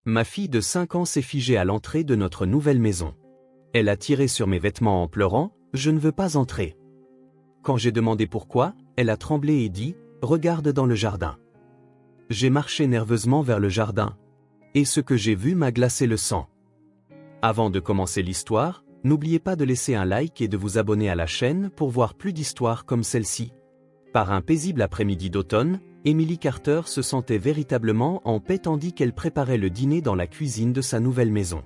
Ma fille de 5 ans s'est figée à l'entrée de notre nouvelle maison. Elle a tiré sur mes vêtements en pleurant, « Je ne veux pas entrer ». Quand j'ai demandé pourquoi, elle a tremblé et dit, « Regarde dans le jardin ». J'ai marché nerveusement vers le jardin. Et ce que j'ai vu m'a glacé le sang. Avant de commencer l'histoire, n'oubliez pas de laisser un like et de vous abonner à la chaîne pour voir plus d'histoires comme celle-ci. Par un paisible après-midi d'automne, Emily Carter se sentait véritablement en paix tandis qu'elle préparait le dîner dans la cuisine de sa nouvelle maison.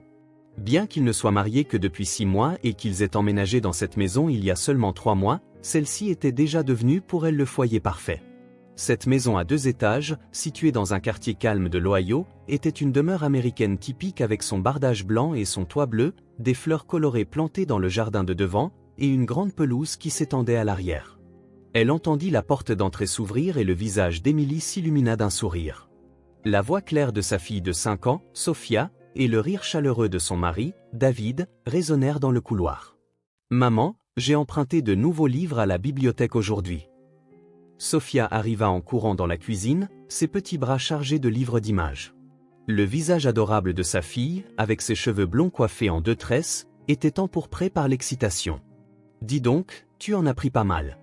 Bien qu'ils ne soient mariés que depuis 6 mois et qu'ils aient emménagé dans cette maison il y a seulement 3 mois, celle-ci était déjà devenue pour elle le foyer parfait. Cette maison à 2 étages, située dans un quartier calme de l'Ohio, était une demeure américaine typique avec son bardage blanc et son toit bleu, des fleurs colorées plantées dans le jardin de devant, et une grande pelouse qui s'étendait à l'arrière. Elle entendit la porte d'entrée s'ouvrir et le visage d'Emily s'illumina d'un sourire. La voix claire de sa fille de 5 ans, Sophia, et le rire chaleureux de son mari, David, résonnèrent dans le couloir. « Maman, j'ai emprunté de nouveaux livres à la bibliothèque aujourd'hui. » Sophia arriva en courant dans la cuisine, ses petits bras chargés de livres d'images. Le visage adorable de sa fille, avec ses cheveux blonds coiffés en 2 tresses, était empourpré par l'excitation. « Dis donc, tu en as pris pas mal. »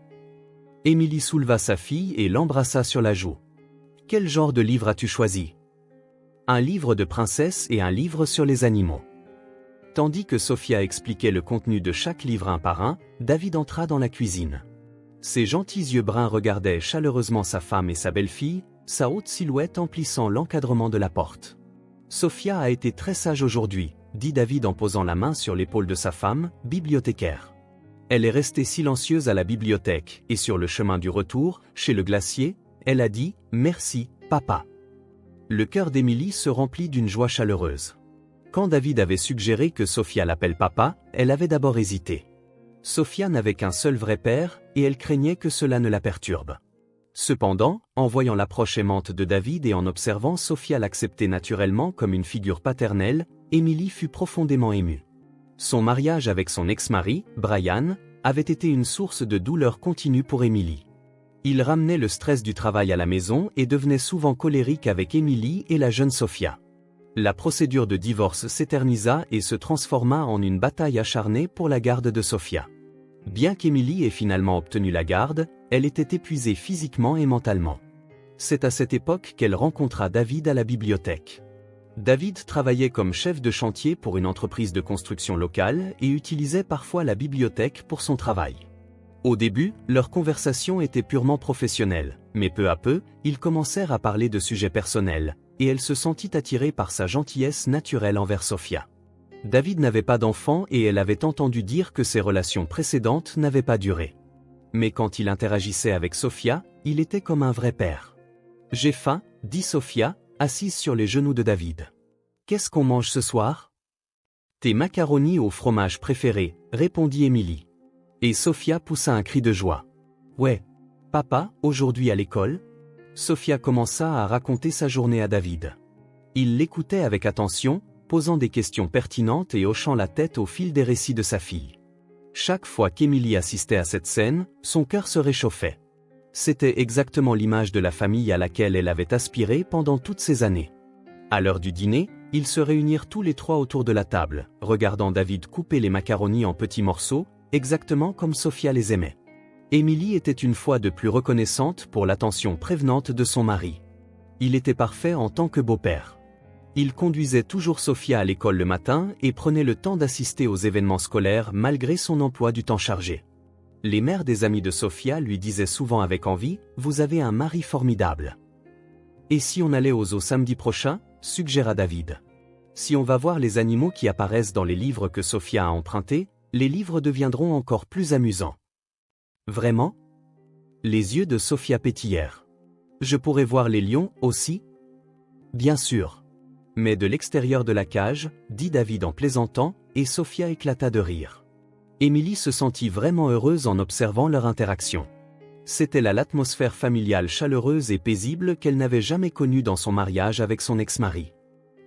Emily souleva sa fille et l'embrassa sur la joue. « Quel genre de livre as-tu choisi ? » « Un livre de princesse et un livre sur les animaux. » Tandis que Sophia expliquait le contenu de chaque livre un par un, David entra dans la cuisine. Ses gentils yeux bruns regardaient chaleureusement sa femme et sa belle-fille, sa haute silhouette emplissant l'encadrement de la porte. « Sophia a été très sage aujourd'hui, » dit David en posant la main sur l'épaule de sa femme, bibliothécaire. Elle est restée silencieuse à la bibliothèque, et sur le chemin du retour, chez le glacier, elle a dit « Merci, papa ». Le cœur d'Emily se remplit d'une joie chaleureuse. Quand David avait suggéré que Sophia l'appelle papa, elle avait d'abord hésité. Sophia n'avait qu'un seul vrai père, et elle craignait que cela ne la perturbe. Cependant, en voyant l'approche aimante de David et en observant Sophia l'accepter naturellement comme une figure paternelle, Emily fut profondément émue. Son mariage avec son ex-mari, Brian, avait été une source de douleur continue pour Emily. Il ramenait le stress du travail à la maison et devenait souvent colérique avec Emily et la jeune Sophia. La procédure de divorce s'éternisa et se transforma en une bataille acharnée pour la garde de Sophia. Bien qu'Emily ait finalement obtenu la garde, elle était épuisée physiquement et mentalement. C'est à cette époque qu'elle rencontra David à la bibliothèque. David travaillait comme chef de chantier pour une entreprise de construction locale et utilisait parfois la bibliothèque pour son travail. Au début, leur conversation était purement professionnelle, mais peu à peu, ils commencèrent à parler de sujets personnels, et elle se sentit attirée par sa gentillesse naturelle envers Sophia. David n'avait pas d'enfant et elle avait entendu dire que ses relations précédentes n'avaient pas duré. Mais quand il interagissait avec Sophia, il était comme un vrai père. « J'ai faim, » dit Sophia, assise sur les genoux de David. « Qu'est-ce qu'on mange ce soir ? » « Tes macaronis au fromage préférés, » répondit Emily. Et Sophia poussa un cri de joie. « Ouais, papa, aujourd'hui à l'école ?» Sophia commença à raconter sa journée à David. Il l'écoutait avec attention, posant des questions pertinentes et hochant la tête au fil des récits de sa fille. Chaque fois qu'Emily assistait à cette scène, son cœur se réchauffait. C'était exactement l'image de la famille à laquelle elle avait aspiré pendant toutes ces années. À l'heure du dîner, ils se réunirent tous les 3 autour de la table, regardant David couper les macaronis en petits morceaux, exactement comme Sophia les aimait. Emily était une fois de plus reconnaissante pour l'attention prévenante de son mari. Il était parfait en tant que beau-père. Il conduisait toujours Sophia à l'école le matin et prenait le temps d'assister aux événements scolaires malgré son emploi du temps chargé. Les mères des amis de Sophia lui disaient souvent avec envie « Vous avez un mari formidable ». « Et si on allait au zoo samedi prochain ?» suggéra David. « Si on va voir les animaux qui apparaissent dans les livres que Sophia a empruntés, les livres deviendront encore plus amusants. » « Vraiment ?» Les yeux de Sophia pétillèrent. « Je pourrais voir les lions aussi ?» « Bien sûr. » « Mais de l'extérieur de la cage, » dit David en plaisantant, et Sophia éclata de rire. Emily se sentit vraiment heureuse en observant leur interaction. C'était l'atmosphère familiale chaleureuse et paisible qu'elle n'avait jamais connue dans son mariage avec son ex-mari.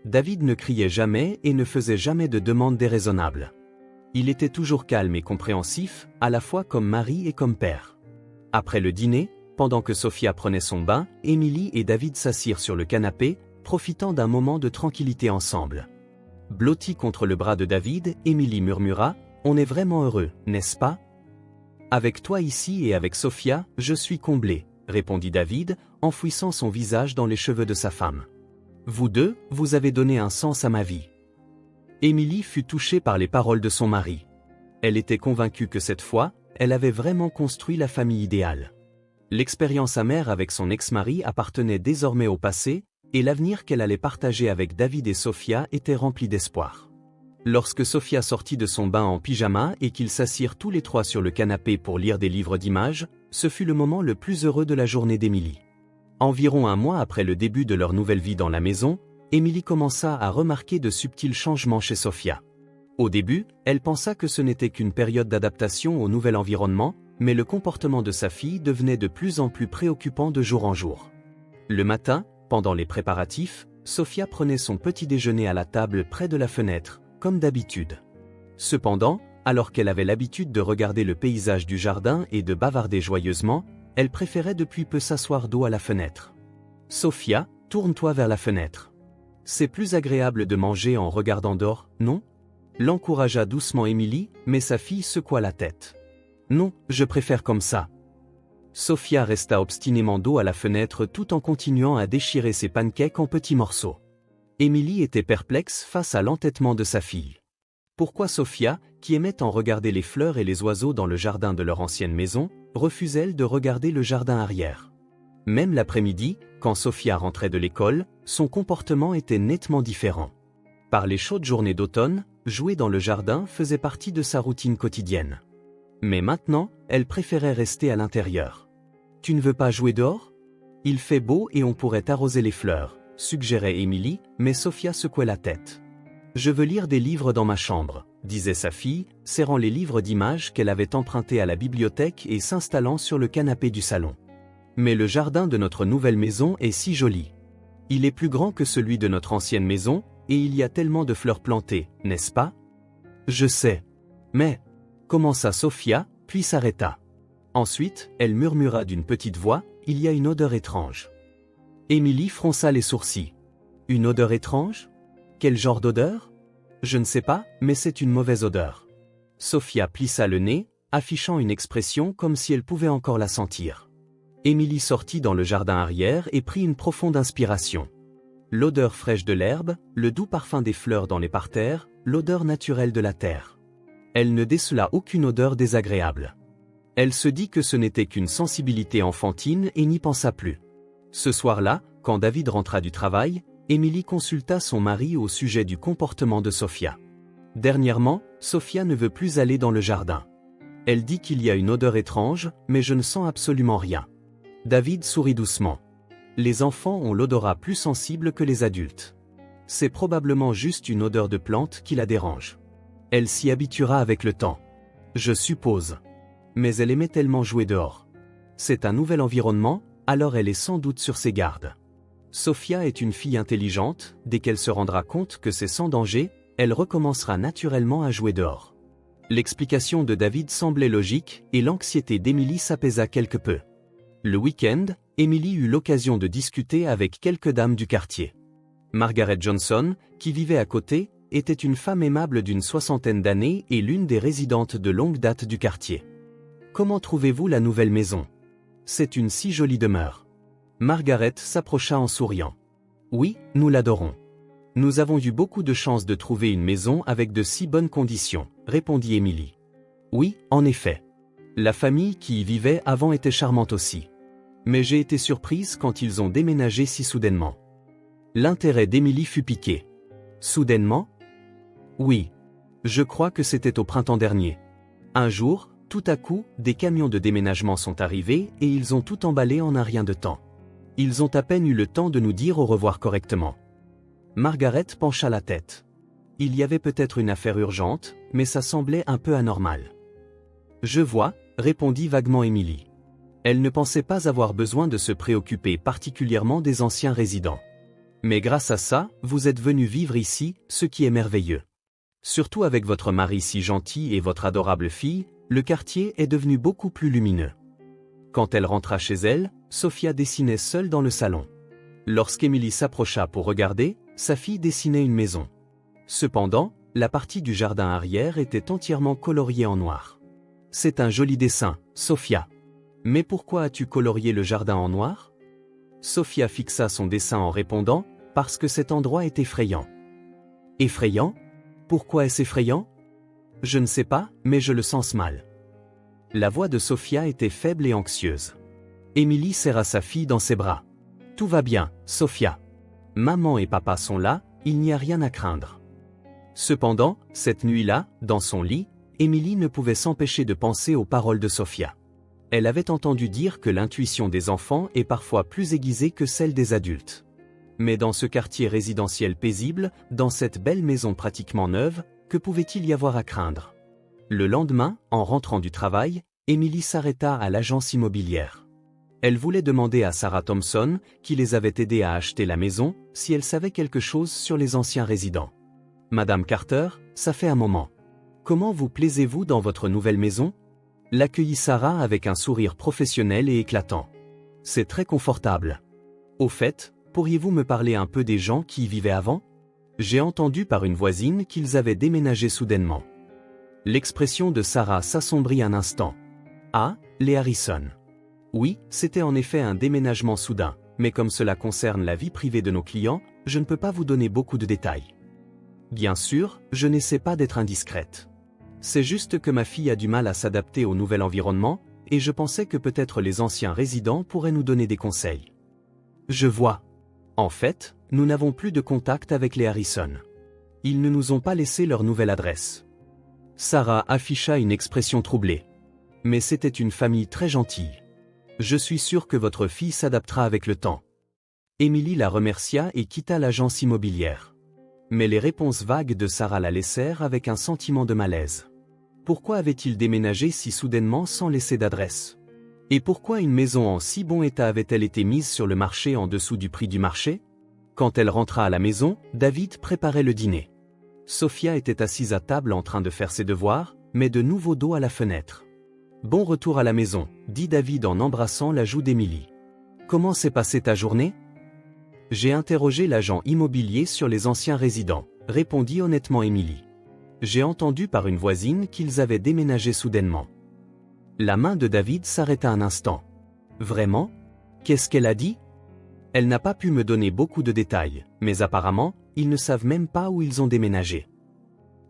David ne criait jamais et ne faisait jamais de demandes déraisonnables. Il était toujours calme et compréhensif, à la fois comme mari et comme père. Après le dîner, pendant que Sophia prenait son bain, Emily et David s'assirent sur le canapé, profitant d'un moment de tranquillité ensemble. Blottie contre le bras de David, Émilie murmura « On est vraiment heureux, n'est-ce pas ? » « Avec toi ici et avec Sophia, je suis comblé, » répondit David, enfouissant son visage dans les cheveux de sa femme. « Vous deux, vous avez donné un sens à ma vie. » Émilie fut touchée par les paroles de son mari. Elle était convaincue que cette fois, elle avait vraiment construit la famille idéale. L'expérience amère avec son ex-mari appartenait désormais au passé, et l'avenir qu'elle allait partager avec David et Sophia était rempli d'espoir. Lorsque Sophia sortit de son bain en pyjama et qu'ils s'assirent tous les trois sur le canapé pour lire des livres d'images, ce fut le moment le plus heureux de la journée d'Émilie. Environ un mois après le début de leur nouvelle vie dans la maison, Émilie commença à remarquer de subtils changements chez Sophia. Au début, elle pensa que ce n'était qu'une période d'adaptation au nouvel environnement, mais le comportement de sa fille devenait de plus en plus préoccupant de jour en jour. Le matin, pendant les préparatifs, Sophia prenait son petit déjeuner à la table près de la fenêtre, comme d'habitude. Cependant, alors qu'elle avait l'habitude de regarder le paysage du jardin et de bavarder joyeusement, elle préférait depuis peu s'asseoir dos à la fenêtre. « Sophia, tourne-toi vers la fenêtre. C'est plus agréable de manger en regardant dehors, non ?» l'encouragea doucement Émilie, mais sa fille secoua la tête. « Non, je préfère comme ça. » Sophia resta obstinément dos à la fenêtre tout en continuant à déchirer ses pancakes en petits morceaux. Émilie était perplexe face à l'entêtement de sa fille. Pourquoi Sophia, qui aimait tant regarder les fleurs et les oiseaux dans le jardin de leur ancienne maison, refusait-elle de regarder le jardin arrière? Même l'après-midi, quand Sophia rentrait de l'école, son comportement était nettement différent. Par les chaudes journées d'automne, jouer dans le jardin faisait partie de sa routine quotidienne. Mais maintenant, elle préférait rester à l'intérieur. « Tu ne veux pas jouer dehors? Il fait beau et on pourrait arroser les fleurs, » suggérait Émilie, mais Sophia secouait la tête. « Je veux lire des livres dans ma chambre, » disait sa fille, serrant les livres d'images qu'elle avait empruntés à la bibliothèque et s'installant sur le canapé du salon. « Mais le jardin de notre nouvelle maison est si joli. Il est plus grand que celui de notre ancienne maison, et il y a tellement de fleurs plantées, n'est-ce pas? »« Je sais. Mais... » commença Sophia, puis s'arrêta. Ensuite, elle murmura d'une petite voix, « Il y a une odeur étrange. » Émilie fronça les sourcils. « Une odeur étrange? Quel genre d'odeur? Je ne sais pas, mais c'est une mauvaise odeur. » Sophia plissa le nez, affichant une expression comme si elle pouvait encore la sentir. Émilie sortit dans le jardin arrière et prit une profonde inspiration. L'odeur fraîche de l'herbe, le doux parfum des fleurs dans les parterres, l'odeur naturelle de la terre. Elle ne décela aucune odeur désagréable. Elle se dit que ce n'était qu'une sensibilité enfantine et n'y pensa plus. Ce soir-là, quand David rentra du travail, Émilie consulta son mari au sujet du comportement de Sophia. Dernièrement, Sophia ne veut plus aller dans le jardin. Elle dit qu'il y a une odeur étrange, mais je ne sens absolument rien. David sourit doucement. Les enfants ont l'odorat plus sensible que les adultes. C'est probablement juste une odeur de plante qui la dérange. Elle s'y habituera avec le temps. Je suppose. Mais elle aimait tellement jouer dehors. C'est un nouvel environnement, alors elle est sans doute sur ses gardes. Sophia est une fille intelligente, dès qu'elle se rendra compte que c'est sans danger, elle recommencera naturellement à jouer dehors. L'explication de David semblait logique et l'anxiété d'Émilie s'apaisa quelque peu. Le week-end, Émilie eut l'occasion de discuter avec quelques dames du quartier. Margaret Johnson, qui vivait à côté, était une femme aimable d'une 60aine d'années et l'une des résidentes de longue date du quartier. « Comment trouvez-vous la nouvelle maison? C'est une si jolie demeure. » Margaret s'approcha en souriant. « Oui, nous l'adorons. Nous avons eu beaucoup de chance de trouver une maison avec de si bonnes conditions, » répondit Émilie. « Oui, en effet. La famille qui y vivait avant était charmante aussi. Mais j'ai été surprise quand ils ont déménagé si soudainement. » L'intérêt d'Émilie fut piqué. « Soudainement? » Oui. Je crois que c'était au printemps dernier. Un jour, tout à coup, des camions de déménagement sont arrivés et ils ont tout emballé en un rien de temps. Ils ont à peine eu le temps de nous dire au revoir correctement. Margaret pencha la tête. Il y avait peut-être une affaire urgente, mais ça semblait un peu anormal. Je vois, répondit vaguement Émilie. Elle ne pensait pas avoir besoin de se préoccuper particulièrement des anciens résidents. Mais grâce à ça, vous êtes venu vivre ici, ce qui est merveilleux. Surtout avec votre mari si gentil et votre adorable fille, le quartier est devenu beaucoup plus lumineux. Quand elle rentra chez elle, Sophia dessinait seule dans le salon. Lorsqu'Émilie s'approcha pour regarder, sa fille dessinait une maison. Cependant, la partie du jardin arrière était entièrement coloriée en noir. C'est un joli dessin, Sophia. Mais pourquoi as-tu colorié le jardin en noir? Sophia fixa son dessin en répondant, parce que cet endroit est effrayant. Effrayant? Pourquoi est-ce effrayant? Je ne sais pas, mais je le sens mal. La voix de Sophia était faible et anxieuse. Émilie serra sa fille dans ses bras. Tout va bien, Sophia. Maman et papa sont là, il n'y a rien à craindre. Cependant, cette nuit-là, dans son lit, Émilie ne pouvait s'empêcher de penser aux paroles de Sophia. Elle avait entendu dire que l'intuition des enfants est parfois plus aiguisée que celle des adultes. Mais dans ce quartier résidentiel paisible, dans cette belle maison pratiquement neuve, que pouvait-il y avoir à craindre? Le lendemain, en rentrant du travail, Émilie s'arrêta à l'agence immobilière. Elle voulait demander à Sarah Thompson, qui les avait aidés à acheter la maison, si elle savait quelque chose sur les anciens résidents. « Madame Carter, ça fait un moment. Comment vous plaisez-vous dans votre nouvelle maison ?» l'accueillit Sarah avec un sourire professionnel et éclatant. « C'est très confortable. Au fait, pourriez-vous me parler un peu des gens qui y vivaient avant? J'ai entendu par une voisine qu'ils avaient déménagé soudainement. » L'expression de Sarah s'assombrit un instant. « Ah, les Harrison. Oui, c'était en effet un déménagement soudain, mais comme cela concerne la vie privée de nos clients, je ne peux pas vous donner beaucoup de détails. Bien sûr, je n'essaie pas d'être indiscrète. C'est juste que ma fille a du mal à s'adapter au nouvel environnement, et je pensais que peut-être les anciens résidents pourraient nous donner des conseils. Je vois. En fait, nous n'avons plus de contact avec les Harrison. Ils ne nous ont pas laissé leur nouvelle adresse. » Sarah afficha une expression troublée. « Mais c'était une famille très gentille. Je suis sûre que votre fille s'adaptera avec le temps. » Émilie la remercia et quitta l'agence immobilière. Mais les réponses vagues de Sarah la laissèrent avec un sentiment de malaise. Pourquoi avait-il déménagé si soudainement sans laisser d'adresse? Et pourquoi une maison en si bon état avait-elle été mise sur le marché en dessous du prix du marché? Quand elle rentra à la maison, David préparait le dîner. Sophia était assise à table en train de faire ses devoirs, mais de nouveau dos à la fenêtre. « Bon retour à la maison, » dit David en embrassant la joue d'Émilie. « Comment s'est passée ta journée? » J'ai interrogé l'agent immobilier sur les anciens résidents, répondit honnêtement Émilie. J'ai entendu par une voisine qu'ils avaient déménagé soudainement. La main de David s'arrêta un instant. Vraiment? Qu'est-ce qu'elle a dit? Elle n'a pas pu me donner beaucoup de détails, mais apparemment, ils ne savent même pas où ils ont déménagé.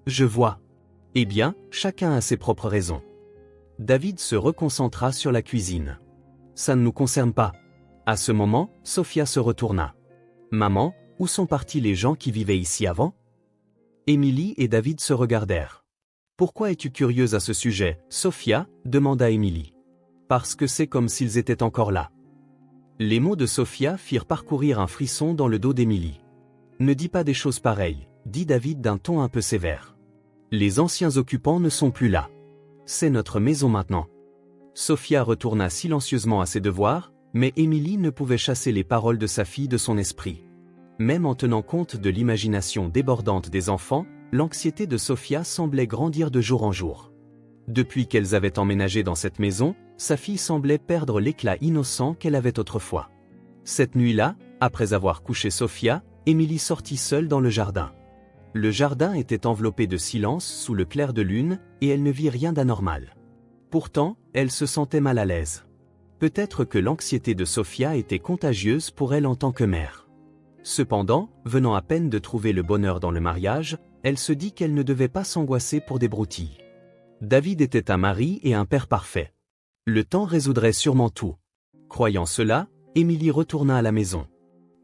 Je vois. Eh bien, chacun a ses propres raisons. David se reconcentra sur la cuisine. Ça ne nous concerne pas. À ce moment, Sophia se retourna. Maman, où sont partis les gens qui vivaient ici avant? Émilie et David se regardèrent. Pourquoi es-tu curieuse à ce sujet, Sophia? Demanda Émilie. Parce que c'est comme s'ils étaient encore là. Les mots de Sophia firent parcourir un frisson dans le dos d'Émilie. Ne dis pas des choses pareilles, dit David d'un ton un peu sévère. Les anciens occupants ne sont plus là. C'est notre maison maintenant. Sophia retourna silencieusement à ses devoirs, mais Émilie ne pouvait chasser les paroles de sa fille de son esprit. Même en tenant compte de l'imagination débordante des enfants, l'anxiété de Sophia semblait grandir de jour en jour. Depuis qu'elles avaient emménagé dans cette maison, sa fille semblait perdre l'éclat innocent qu'elle avait autrefois. Cette nuit-là, après avoir couché Sophia, Émilie sortit seule dans le jardin. Le jardin était enveloppé de silence sous le clair de lune, et elle ne vit rien d'anormal. Pourtant, elle se sentait mal à l'aise. Peut-être que l'anxiété de Sophia était contagieuse pour elle en tant que mère. Cependant, venant à peine de trouver le bonheur dans le mariage, elle se dit qu'elle ne devait pas s'angoisser pour des broutilles. David était un mari et un père parfait. Le temps résoudrait sûrement tout. Croyant cela, Émilie retourna à la maison.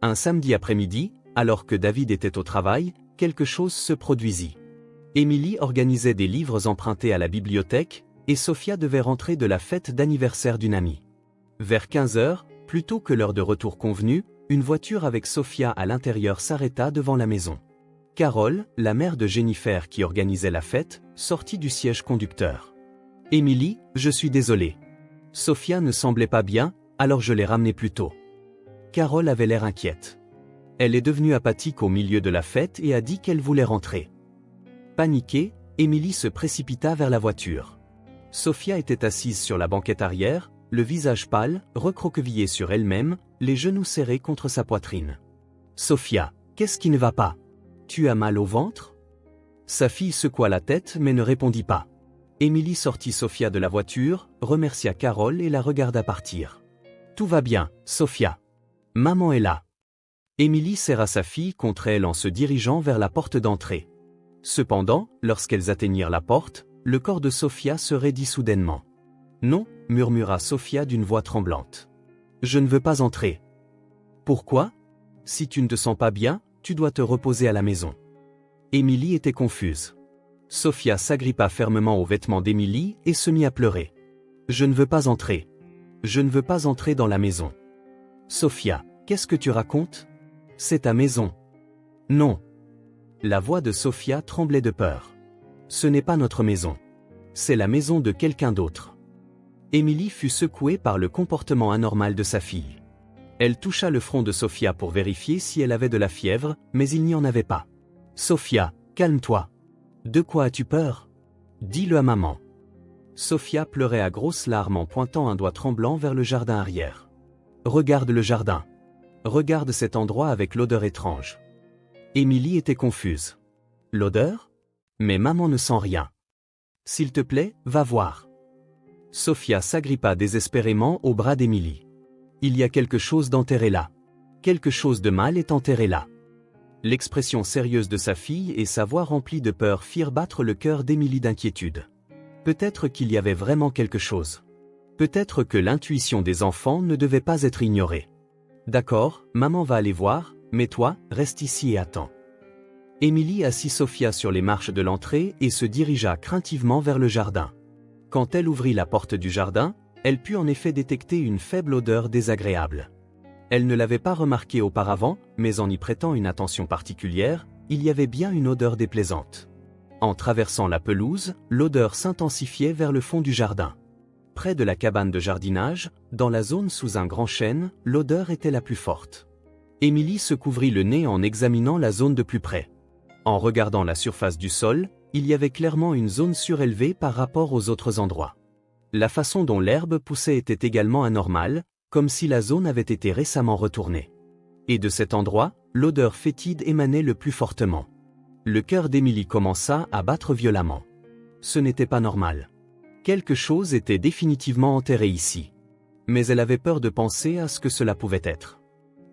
Un samedi après-midi, alors que David était au travail, quelque chose se produisit. Émilie organisait des livres empruntés à la bibliothèque, et Sophia devait rentrer de la fête d'anniversaire d'une amie. Vers 15 heures, plus tôt que l'heure de retour convenue, une voiture avec Sophia à l'intérieur s'arrêta devant la maison. Carole, la mère de Jennifer qui organisait la fête, sortit du siège conducteur. « Émilie, je suis désolée. Sophia ne semblait pas bien, alors je l'ai ramenée plus tôt. » Carole avait l'air inquiète. Elle est devenue apathique au milieu de la fête et a dit qu'elle voulait rentrer. Paniquée, Émilie se précipita vers la voiture. Sophia était assise sur la banquette arrière, le visage pâle, recroquevillée sur elle-même, les genoux serrés contre sa poitrine. « Sophia, qu'est-ce qui ne va pas? Tu as mal au ventre ?» Sa fille secoua la tête mais ne répondit pas. Émilie sortit Sophia de la voiture, remercia Carole et la regarda partir. « Tout va bien, Sophia. Maman est là. » Émilie serra sa fille contre elle en se dirigeant vers la porte d'entrée. Cependant, lorsqu'elles atteignirent la porte, le corps de Sophia se raidit soudainement. « Non, » murmura Sophia d'une voix tremblante. « Je ne veux pas entrer. »« Pourquoi ? Si tu ne te sens pas bien, tu dois te reposer à la maison. » Émilie était confuse. Sophia s'agrippa fermement aux vêtements d'Émilie et se mit à pleurer. « Je ne veux pas entrer. Je ne veux pas entrer dans la maison. »« Sophia, qu'est-ce que tu racontes ? C'est ta maison. »« Non. » La voix de Sophia tremblait de peur. « Ce n'est pas notre maison. C'est la maison de quelqu'un d'autre. » Émilie fut secouée par le comportement anormal de sa fille. Elle toucha le front de Sophia pour vérifier si elle avait de la fièvre, mais il n'y en avait pas. « Sophia, calme-toi. De quoi as-tu peur ? Dis-le à maman. » Sophia pleurait à grosses larmes en pointant un doigt tremblant vers le jardin arrière. « Regarde le jardin. Regarde cet endroit avec l'odeur étrange. » Émilie était confuse. « L'odeur ? Mais maman ne sent rien. S'il te plaît, va voir. » Sophia s'agrippa désespérément au bras d'Émilie. « Il y a quelque chose d'enterré là. Quelque chose de mal est enterré là. » L'expression sérieuse de sa fille et sa voix remplie de peur firent battre le cœur d'Émilie d'inquiétude. Peut-être qu'il y avait vraiment quelque chose. Peut-être que l'intuition des enfants ne devait pas être ignorée. « D'accord, maman va aller voir, mais toi, reste ici et attends. » Émilie assit Sophia sur les marches de l'entrée et se dirigea craintivement vers le jardin. Quand elle ouvrit la porte du jardin, elle put en effet détecter une faible odeur désagréable. Elle ne l'avait pas remarqué auparavant, mais en y prêtant une attention particulière, il y avait bien une odeur déplaisante. En traversant la pelouse, l'odeur s'intensifiait vers le fond du jardin. Près de la cabane de jardinage, dans la zone sous un grand chêne, l'odeur était la plus forte. Émilie se couvrit le nez en examinant la zone de plus près. En regardant la surface du sol, il y avait clairement une zone surélevée par rapport aux autres endroits. La façon dont l'herbe poussait était également anormale, comme si la zone avait été récemment retournée. Et de cet endroit, l'odeur fétide émanait le plus fortement. Le cœur d'Émilie commença à battre violemment. Ce n'était pas normal. Quelque chose était définitivement enterré ici. Mais elle avait peur de penser à ce que cela pouvait être.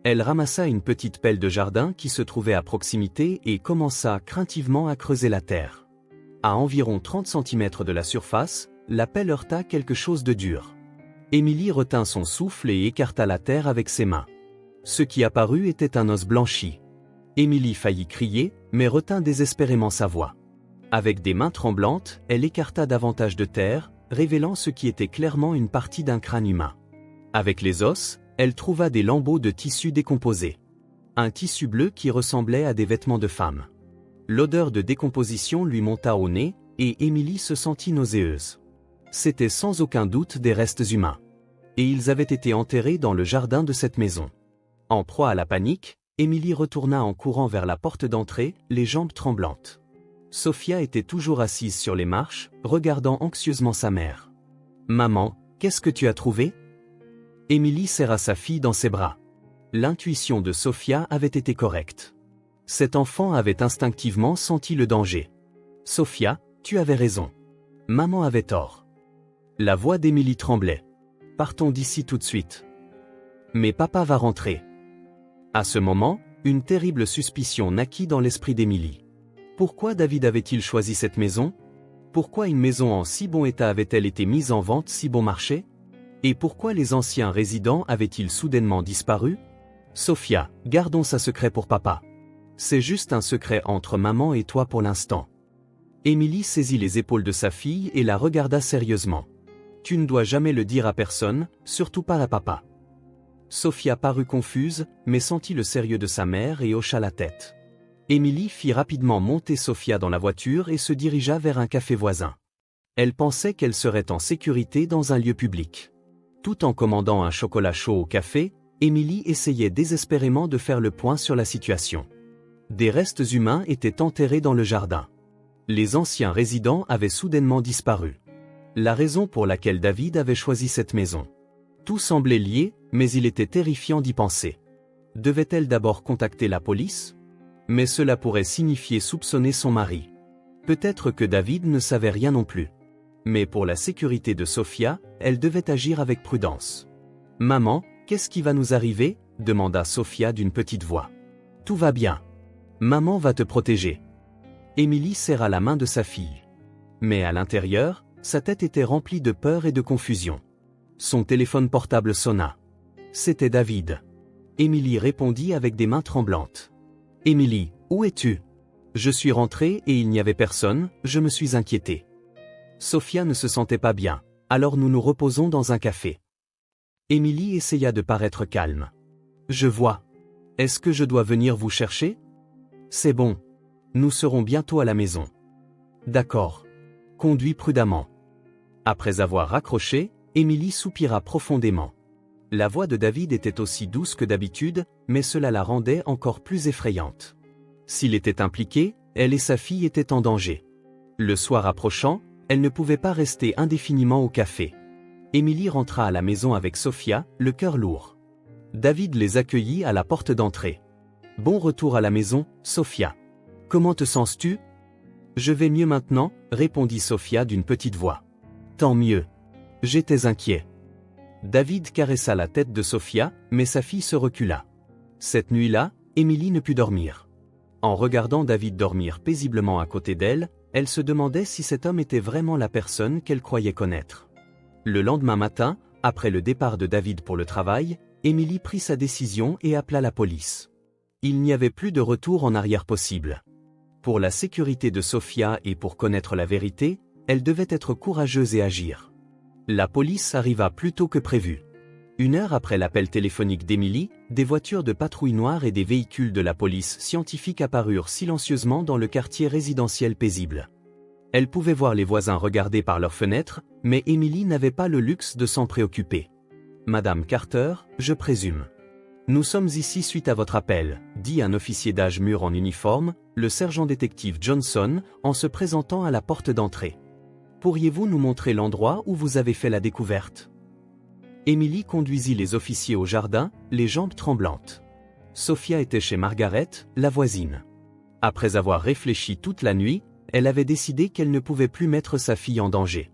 Elle ramassa une petite pelle de jardin qui se trouvait à proximité et commença craintivement à creuser la terre. À environ 30 cm de la surface, la pelle heurta quelque chose de dur. Émilie retint son souffle et écarta la terre avec ses mains. Ce qui apparut était un os blanchi. Émilie faillit crier, mais retint désespérément sa voix. Avec des mains tremblantes, elle écarta davantage de terre, révélant ce qui était clairement une partie d'un crâne humain. Avec les os, elle trouva des lambeaux de tissu décomposé. Un tissu bleu qui ressemblait à des vêtements de femme. L'odeur de décomposition lui monta au nez, et Émilie se sentit nauséeuse. C'étaient sans aucun doute des restes humains. Et ils avaient été enterrés dans le jardin de cette maison. En proie à la panique, Émilie retourna en courant vers la porte d'entrée, les jambes tremblantes. Sophia était toujours assise sur les marches, regardant anxieusement sa mère. « Maman, qu'est-ce que tu as trouvé ?» Émilie serra sa fille dans ses bras. L'intuition de Sophia avait été correcte. Cet enfant avait instinctivement senti le danger. « Sophia, tu avais raison. Maman avait tort. » La voix d'Émilie tremblait. « Partons d'ici tout de suite. »« Mais papa va rentrer. » À ce moment, une terrible suspicion naquit dans l'esprit d'Émilie. Pourquoi David avait-il choisi cette maison? Pourquoi une maison en si bon état avait-elle été mise en vente si bon marché? Et pourquoi les anciens résidents avaient-ils soudainement disparu? Sophia, gardons ça secret pour papa. C'est juste un secret entre maman et toi pour l'instant. Émilie saisit les épaules de sa fille et la regarda sérieusement. Tu ne dois jamais le dire à personne, surtout pas à papa. Sophia parut confuse, mais sentit le sérieux de sa mère et hocha la tête. Émilie fit rapidement monter Sophia dans la voiture et se dirigea vers un café voisin. Elle pensait qu'elle serait en sécurité dans un lieu public. Tout en commandant un chocolat chaud au café, Émilie essayait désespérément de faire le point sur la situation. Des restes humains étaient enterrés dans le jardin. Les anciens résidents avaient soudainement disparu. La raison pour laquelle David avait choisi cette maison. Tout semblait lié, mais il était terrifiant d'y penser. Devait-elle d'abord contacter la police? Mais cela pourrait signifier soupçonner son mari. Peut-être que David ne savait rien non plus. Mais pour la sécurité de Sophia, elle devait agir avec prudence. « Maman, qu'est-ce qui va nous arriver ?» demanda Sophia d'une petite voix. « Tout va bien. Maman va te protéger. » Émilie serra la main de sa fille. Mais à l'intérieur, sa tête était remplie de peur et de confusion. Son téléphone portable sonna. C'était David. Émilie répondit avec des mains tremblantes. « Émilie, où es-tu ? » « Je suis rentrée et il n'y avait personne, je me suis inquiétée. » Sophia ne se sentait pas bien, alors nous nous reposons dans un café. Émilie essaya de paraître calme. « Je vois. Est-ce que je dois venir vous chercher ? » « C'est bon. Nous serons bientôt à la maison. »« D'accord. Conduis prudemment. » Après avoir raccroché, Émilie soupira profondément. La voix de David était aussi douce que d'habitude, mais cela la rendait encore plus effrayante. S'il était impliqué, elle et sa fille étaient en danger. Le soir approchant, elle ne pouvait pas rester indéfiniment au café. Émilie rentra à la maison avec Sophia, le cœur lourd. David les accueillit à la porte d'entrée. « Bon retour à la maison, Sophia. Comment te sens-tu ? » « Je vais mieux maintenant, » répondit Sophia d'une petite voix. « Tant mieux. J'étais inquiet. » David caressa la tête de Sophia, mais sa fille se recula. Cette nuit-là, Émilie ne put dormir. En regardant David dormir paisiblement à côté d'elle, elle se demandait si cet homme était vraiment la personne qu'elle croyait connaître. Le lendemain matin, après le départ de David pour le travail, Émilie prit sa décision et appela la police. Il n'y avait plus de retour en arrière possible. Pour la sécurité de Sophia et pour connaître la vérité, elle devait être courageuse et agir. La police arriva plus tôt que prévu. 1 heure après l'appel téléphonique d'Émilie, des voitures de patrouille noire et des véhicules de la police scientifique apparurent silencieusement dans le quartier résidentiel paisible. Elle pouvait voir les voisins regarder par leurs fenêtres, mais Émilie n'avait pas le luxe de s'en préoccuper. « Madame Carter, je présume. Nous sommes ici suite à votre appel, » dit un officier d'âge mûr en uniforme, le sergent-détective Johnson, en se présentant à la porte d'entrée. « Pourriez-vous nous montrer l'endroit où vous avez fait la découverte ?» Émilie conduisit les officiers au jardin, les jambes tremblantes. Sophia était chez Margaret, la voisine. Après avoir réfléchi toute la nuit, elle avait décidé qu'elle ne pouvait plus mettre sa fille en danger.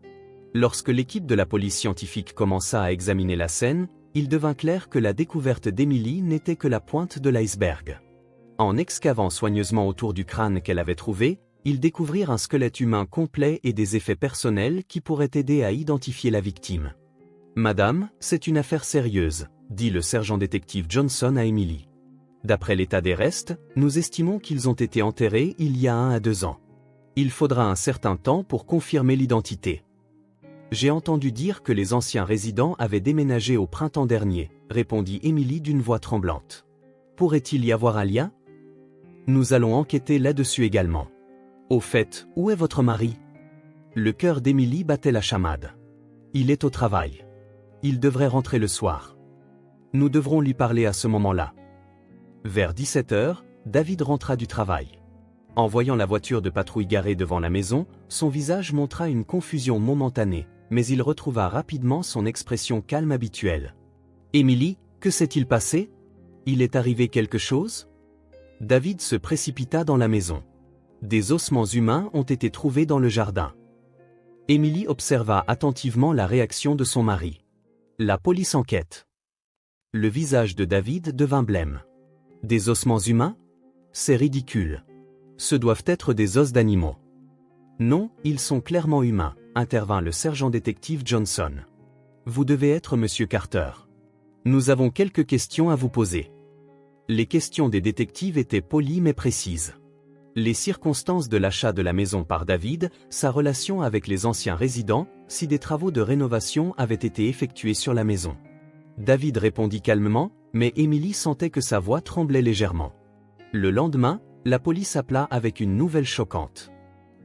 Lorsque l'équipe de la police scientifique commença à examiner la scène, il devint clair que la découverte d'Émilie n'était que la pointe de l'iceberg. En excavant soigneusement autour du crâne qu'elle avait trouvé, ils découvrirent un squelette humain complet et des effets personnels qui pourraient aider à identifier la victime. « Madame, c'est une affaire sérieuse, » dit le sergent-détective Johnson à Émilie. « D'après l'état des restes, nous estimons qu'ils ont été enterrés il y a 1 à 2 ans. Il faudra un certain temps pour confirmer l'identité. » « J'ai entendu dire que les anciens résidents avaient déménagé au printemps dernier, » répondit Émilie d'une voix tremblante. « Pourrait-il y avoir un lien ? Nous allons enquêter là-dessus également. Au fait, où est votre mari ? » Le cœur d'Émilie battait la chamade. « Il est au travail. Il devrait rentrer le soir. Nous devrons lui parler à ce moment-là. » Vers 17 h, David rentra du travail. En voyant la voiture de patrouille garée devant la maison, son visage montra une confusion momentanée, mais il retrouva rapidement son expression calme habituelle. « Émilie, que s'est-il passé ? Il est arrivé quelque chose ?» David se précipita dans la maison. Des ossements humains ont été trouvés dans le jardin. Émilie observa attentivement la réaction de son mari. La police enquête. Le visage de David devint blême. « Des ossements humains ? C'est ridicule. Ce doivent être des os d'animaux. »« Non, ils sont clairement humains, » intervint le sergent-détective Johnson. « Vous devez être Monsieur Carter. Nous avons quelques questions à vous poser. » Les questions des détectives étaient polies mais précises. Les circonstances de l'achat de la maison par David, sa relation avec les anciens résidents, si des travaux de rénovation avaient été effectués sur la maison. David répondit calmement, mais Émilie sentait que sa voix tremblait légèrement. Le lendemain, la police appela avec une nouvelle choquante.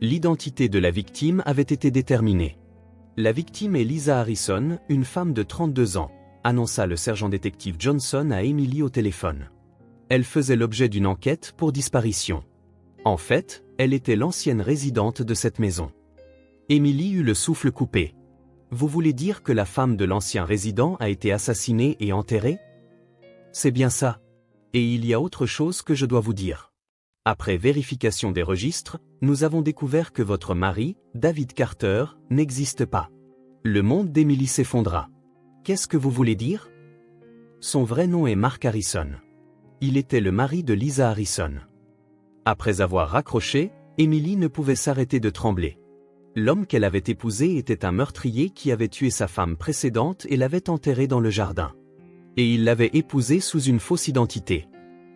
L'identité de la victime avait été déterminée. La victime est Lisa Harrison, une femme de 32 ans, annonça le sergent-détective Johnson à Émilie au téléphone. Elle faisait l'objet d'une enquête pour disparition. En fait, elle était l'ancienne résidente de cette maison. Émilie eut le souffle coupé. Vous voulez dire que la femme de l'ancien résident a été assassinée et enterrée? C'est bien ça. Et il y a autre chose que je dois vous dire. Après vérification des registres, nous avons découvert que votre mari, David Carter, n'existe pas. Le monde d'Emily s'effondra. Qu'est-ce que vous voulez dire? Son vrai nom est Mark Harrison. Il était le mari de Lisa Harrison. Après avoir raccroché, Emily ne pouvait s'arrêter de trembler. L'homme qu'elle avait épousé était un meurtrier qui avait tué sa femme précédente et l'avait enterrée dans le jardin. Et il l'avait épousée sous une fausse identité.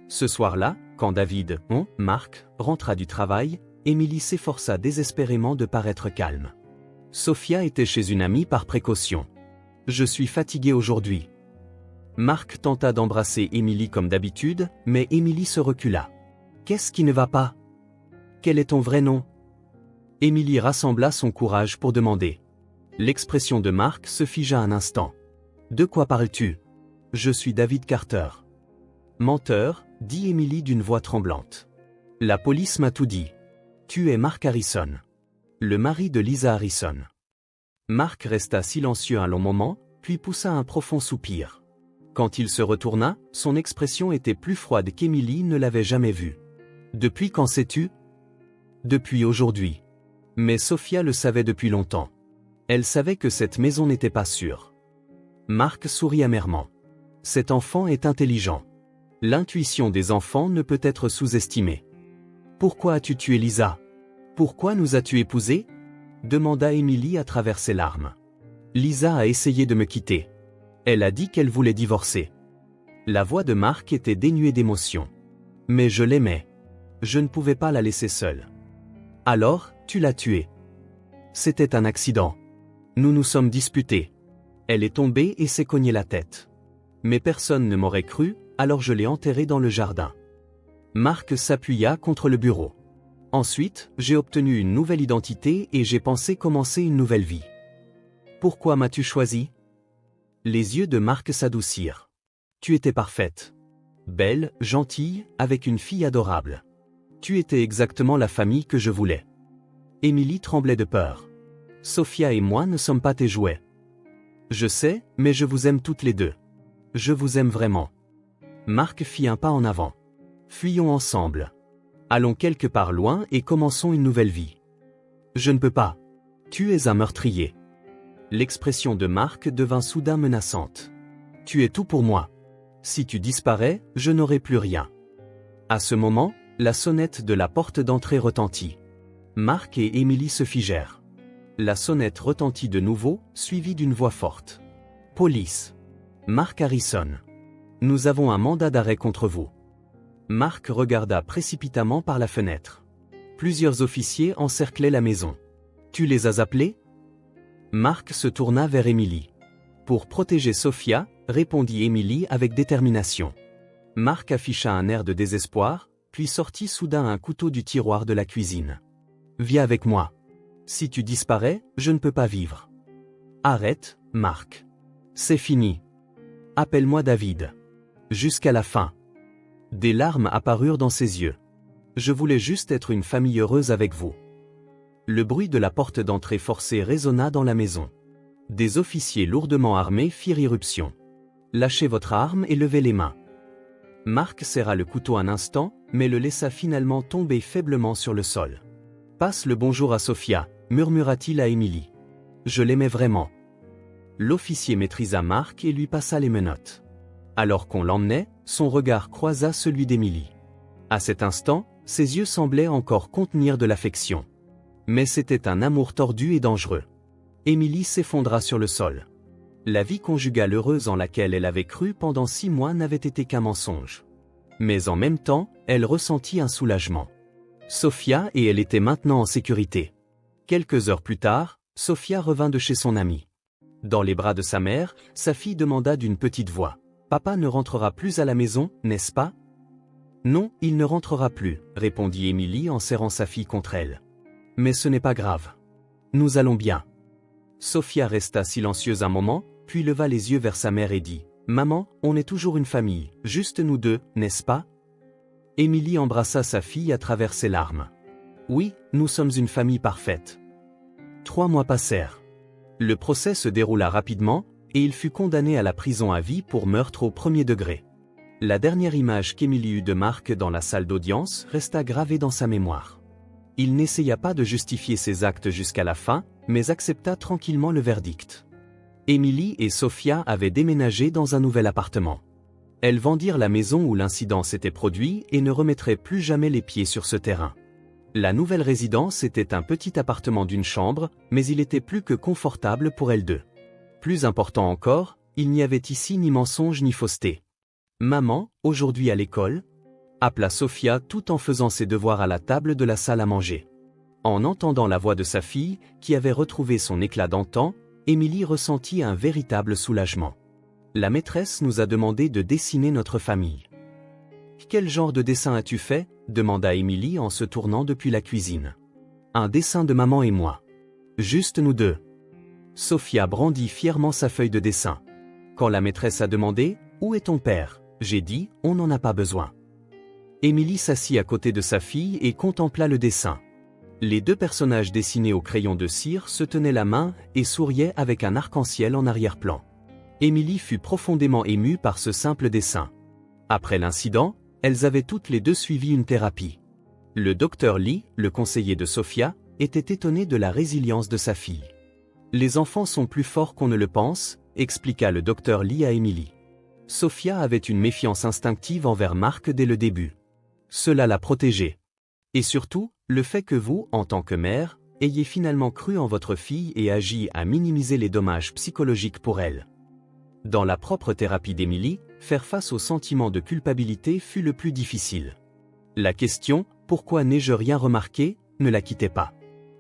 Ce soir-là, quand David, Mark, rentra du travail, Emily s'efforça désespérément de paraître calme. Sophia était chez une amie par précaution. « Je suis fatiguée aujourd'hui. » Mark tenta d'embrasser Emily comme d'habitude, mais Emily se recula. « Qu'est-ce qui ne va pas? Quel est ton vrai nom ?» Emily rassembla son courage pour demander. L'expression de Mark se figea un instant. « De quoi parles-tu? Je suis David Carter. » Menteur, dit Emily d'une voix tremblante. La police m'a tout dit. Tu es Mark Harrison. Le mari de Lisa Harrison. Mark resta silencieux un long moment, puis poussa un profond soupir. Quand il se retourna, son expression était plus froide qu'Emily ne l'avait jamais vue. Depuis quand sais-tu? Depuis aujourd'hui. Mais Sophia le savait depuis longtemps. Elle savait que cette maison n'était pas sûre. Mark sourit amèrement. Cet enfant est intelligent. L'intuition des enfants ne peut être sous-estimée. Pourquoi as-tu tué Lisa? Pourquoi nous as-tu épousés? Demanda Emily à travers ses larmes. Lisa a essayé de me quitter. Elle a dit qu'elle voulait divorcer. La voix de Mark était dénuée d'émotion. Mais je l'aimais. Je ne pouvais pas la laisser seule. Alors, tu l'as tuée. C'était un accident. Nous nous sommes disputés. Elle est tombée et s'est cognée la tête. Mais personne ne m'aurait cru, alors je l'ai enterrée dans le jardin. Mark s'appuya contre le bureau. Ensuite, j'ai obtenu une nouvelle identité et j'ai pensé commencer une nouvelle vie. Pourquoi m'as-tu choisi? Les yeux de Mark s'adoucirent. Tu étais parfaite. Belle, gentille, avec une fille adorable. Tu étais exactement la famille que je voulais. Emily tremblait de peur. Sophia et moi ne sommes pas tes jouets. Je sais, mais je vous aime toutes les deux. Je vous aime vraiment. Mark fit un pas en avant. Fuyons ensemble. Allons quelque part loin et commençons une nouvelle vie. Je ne peux pas. Tu es un meurtrier. L'expression de Mark devint soudain menaçante. Tu es tout pour moi. Si tu disparais, je n'aurai plus rien. À ce moment, la sonnette de la porte d'entrée retentit. Mark et Emily se figèrent. La sonnette retentit de nouveau, suivie d'une voix forte. Police. Mark Harrison. Nous avons un mandat d'arrêt contre vous. Mark regarda précipitamment par la fenêtre. Plusieurs officiers encerclaient la maison. Tu les as appelés? Mark se tourna vers Emily. Pour protéger Sophia, répondit Emily avec détermination. Mark afficha un air de désespoir, puis sortit soudain un couteau du tiroir de la cuisine. Viens avec moi. Si tu disparais, je ne peux pas vivre. Arrête, Mark. C'est fini. Appelle-moi David. Jusqu'à la fin. Des larmes apparurent dans ses yeux. Je voulais juste être une famille heureuse avec vous. Le bruit de la porte d'entrée forcée résonna dans la maison. Des officiers lourdement armés firent irruption. Lâchez votre arme et levez les mains. Mark serra le couteau un instant, mais le laissa finalement tomber faiblement sur le sol. Passe le bonjour à Sophia, murmura-t-il à Emily. Je l'aimais vraiment. L'officier maîtrisa Mark et lui passa les menottes. Alors qu'on l'emmenait, son regard croisa celui d'Emily. À cet instant, ses yeux semblaient encore contenir de l'affection. Mais c'était un amour tordu et dangereux. Emily s'effondra sur le sol. La vie conjugale heureuse en laquelle elle avait cru pendant 6 mois n'avait été qu'un mensonge. Mais en même temps, elle ressentit un soulagement. Sophia et elle étaient maintenant en sécurité. Quelques heures plus tard, Sophia revint de chez son amie. Dans les bras de sa mère, sa fille demanda d'une petite voix. « Papa ne rentrera plus à la maison, n'est-ce pas ?» « Non, il ne rentrera plus, » répondit Emily en serrant sa fille contre elle. « Mais ce n'est pas grave. Nous allons bien. » Sophia resta silencieuse un moment, puis leva les yeux vers sa mère et dit « Maman, on est toujours une famille, juste nous deux, n'est-ce pas ?» Emily embrassa sa fille à travers ses larmes. « Oui, nous sommes une famille parfaite. » 3 mois passèrent. Le procès se déroula rapidement, et il fut condamné à la prison à vie pour meurtre au premier degré. La dernière image qu'Émilie eut de Marc dans la salle d'audience resta gravée dans sa mémoire. Il n'essaya pas de justifier ses actes jusqu'à la fin, mais accepta tranquillement le verdict. Émilie et Sophia avaient déménagé dans un nouvel appartement. Elles vendirent la maison où l'incident s'était produit et ne remettraient plus jamais les pieds sur ce terrain. La nouvelle résidence était un petit appartement d'une chambre, mais il était plus que confortable pour elles deux. Plus important encore, il n'y avait ici ni mensonge ni fausseté. Maman, aujourd'hui à l'école, appela Sophia tout en faisant ses devoirs à la table de la salle à manger. En entendant la voix de sa fille, qui avait retrouvé son éclat d'antan, Émilie ressentit un véritable soulagement. La maîtresse nous a demandé de dessiner notre famille. Quel genre de dessin as-tu fait ? Demanda Émilie en se tournant depuis la cuisine. Un dessin de maman et moi. Juste nous deux. Sophia brandit fièrement sa feuille de dessin. Quand la maîtresse a demandé « Où est ton père ?» j'ai dit « On n'en a pas besoin ». Émilie s'assit à côté de sa fille et contempla le dessin. Les deux personnages dessinés au crayon de cire se tenaient la main et souriaient avec un arc-en-ciel en arrière-plan. Émilie fut profondément émue par ce simple dessin. Après l'incident, elles avaient toutes les deux suivi une thérapie. Le docteur Lee, le conseiller de Sophia, était étonné de la résilience de sa fille. « Les enfants sont plus forts qu'on ne le pense », expliqua le docteur Lee à Émilie. Sophia avait une méfiance instinctive envers Marc dès le début. Cela l'a protégée. Et surtout, le fait que vous, en tant que mère, ayez finalement cru en votre fille et agi à minimiser les dommages psychologiques pour elle. Dans la propre thérapie d'Émilie, faire face au sentiment de culpabilité fut le plus difficile. La question « Pourquoi n'ai-je rien remarqué ?» ne la quittait pas.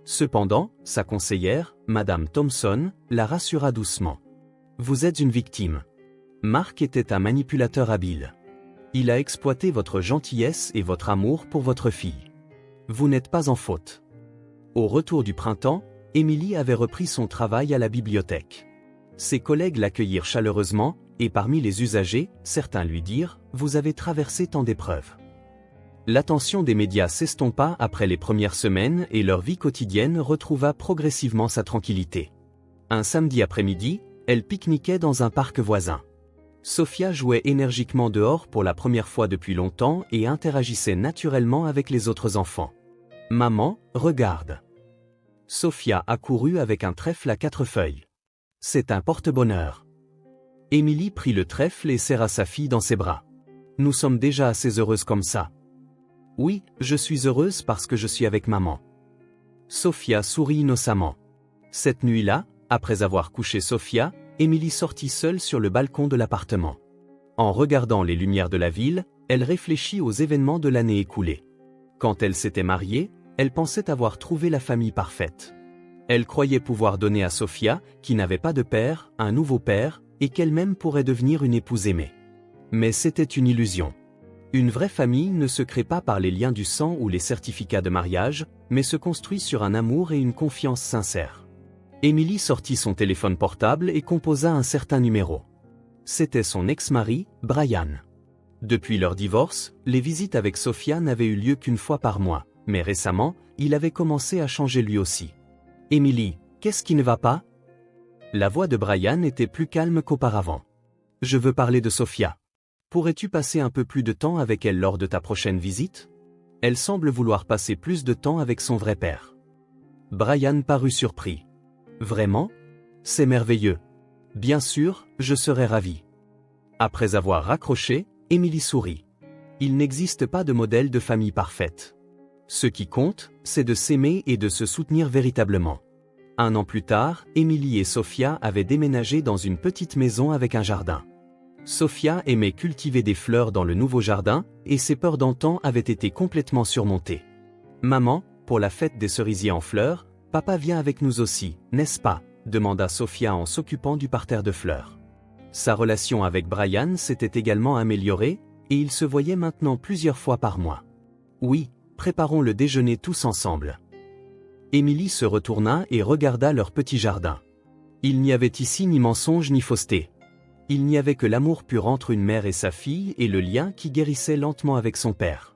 Cependant, sa conseillère, Madame Thompson, la rassura doucement. « Vous êtes une victime. Marc était un manipulateur habile. Il a exploité votre gentillesse et votre amour pour votre fille. Vous n'êtes pas en faute. » Au retour du printemps, Émilie avait repris son travail à la bibliothèque. Ses collègues l'accueillirent chaleureusement, et parmi les usagers, certains lui dirent « Vous avez traversé tant d'épreuves. » L'attention des médias s'estompa après les premières semaines et leur vie quotidienne retrouva progressivement sa tranquillité. Un samedi après-midi, elle pique-niquait dans un parc voisin. Sophia jouait énergiquement dehors pour la première fois depuis longtemps et interagissait naturellement avec les autres enfants. « Maman, regarde !» Sophia accourut avec un trèfle à 4 feuilles. « C'est un porte-bonheur. » Émilie prit le trèfle et serra sa fille dans ses bras. « Nous sommes déjà assez heureuses comme ça. » « Oui, je suis heureuse parce que je suis avec maman. » Sophia sourit innocemment. Cette nuit-là, après avoir couché Sophia, Émilie sortit seule sur le balcon de l'appartement. En regardant les lumières de la ville, elle réfléchit aux événements de l'année écoulée. Quand elle s'était mariée, elle pensait avoir trouvé la famille parfaite. Elle croyait pouvoir donner à Sophia, qui n'avait pas de père, un nouveau père, et qu'elle-même pourrait devenir une épouse aimée. Mais c'était une illusion. Une vraie famille ne se crée pas par les liens du sang ou les certificats de mariage, mais se construit sur un amour et une confiance sincères. Émilie sortit son téléphone portable et composa un certain numéro. C'était son ex-mari, Brian. Depuis leur divorce, les visites avec Sophia n'avaient eu lieu qu'une fois par mois, mais récemment, il avait commencé à changer lui aussi. « Émilie, qu'est-ce qui ne va pas ?» La voix de Brian était plus calme qu'auparavant. « Je veux parler de Sophia. Pourrais-tu passer un peu plus de temps avec elle lors de ta prochaine visite ? Elle semble vouloir passer plus de temps avec son vrai père. » Brian parut surpris. « Vraiment ? C'est merveilleux. Bien sûr, je serai ravi. » Après avoir raccroché, Émilie sourit. Il n'existe pas de modèle de famille parfaite. Ce qui compte, c'est de s'aimer et de se soutenir véritablement. 1 an plus tard, Émilie et Sophia avaient déménagé dans une petite maison avec un jardin. Sophia aimait cultiver des fleurs dans le nouveau jardin, et ses peurs d'antan avaient été complètement surmontées. « Maman, pour la fête des cerisiers en fleurs, papa vient avec nous aussi, n'est-ce pas ?» demanda Sophia en s'occupant du parterre de fleurs. Sa relation avec Brian s'était également améliorée, et ils se voyaient maintenant plusieurs fois par mois. « Oui, préparons le déjeuner tous ensemble. » Émilie se retourna et regarda leur petit jardin. Il n'y avait ici ni mensonge ni fausseté. Il n'y avait que l'amour pur entre une mère et sa fille et le lien qui guérissait lentement avec son père.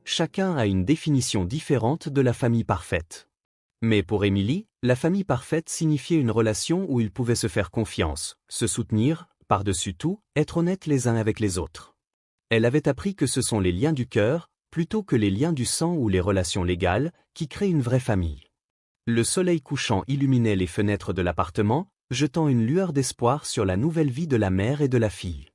Chacun a une définition différente de la famille parfaite. Mais pour Émilie, La famille parfaite signifiait une relation où ils pouvaient se faire confiance, se soutenir, par-dessus tout, être honnêtes les uns avec les autres. Elle avait appris que ce sont les liens du cœur, plutôt que les liens du sang ou les relations légales, qui créent une vraie famille. Le soleil couchant illuminait les fenêtres de l'appartement, jetant une lueur d'espoir sur la nouvelle vie de la mère et de la fille.